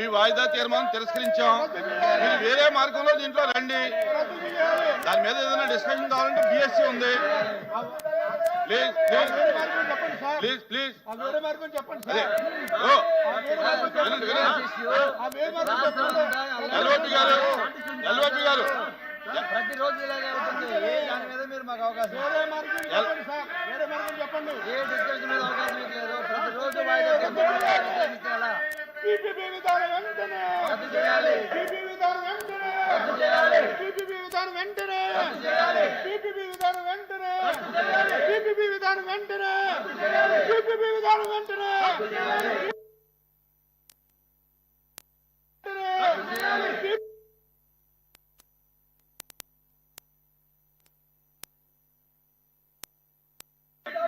మీ వాయిదా తీర్మానం తిరస్కరించాం. మీరు వేరే మార్గంలో దీంట్లో రండి. దాని మీద ఏదైనా డిస్కషన్ కావాలంటే బిఎస్సీ ఉంది. ప్లీజ్ ప్లీజ్ ప్లీజ్ ప్లీజ్ అదే ఎల్ఓపి గారు ప్రతిరోజు ఇలాగే ఉంటుంది. దాని మీద మీరు మాకు అవకాశం చెప్పండి. ఏ డిస్కషన్ మీద అవకాశం లేదు. ప్రతిరోజు రద్దు చేయాలి.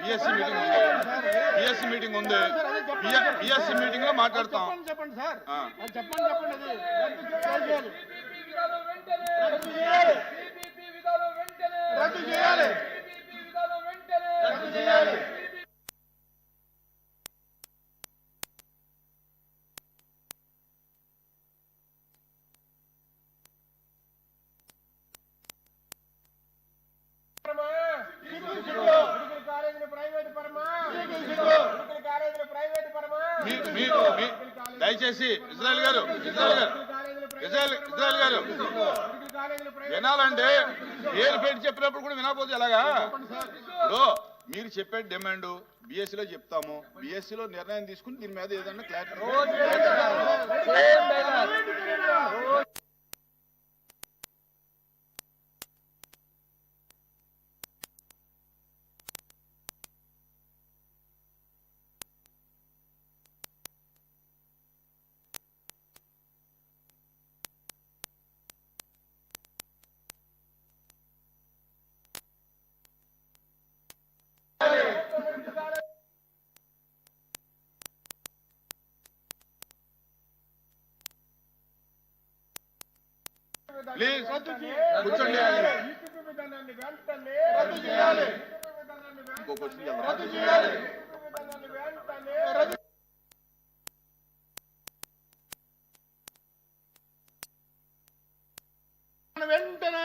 బిఎస్సీ మీటింగ్ ఉంది. బిఎస్సీ మీటింగ్ లో మాట్లాడతాం. చెప్పండి సార్, చెప్పండి. రద్దు చేయాలి. దయచేసి ఇజ్రాయెల్ గారు వినాలంటే పేరు పెట్టి చెప్పినప్పుడు కూడా వినకపోతే ఎలాగా? మీరు చెప్పే డిమాండ్ బిఎస్సీలో చెప్తాము. బిఎస్సీలో నిర్ణయం తీసుకుని దీని మీద ఏదన్నా క్లారిటీ ప్లీజ్ కూర్చోండి. ఇంకో క్వశ్చన్ వెంటనే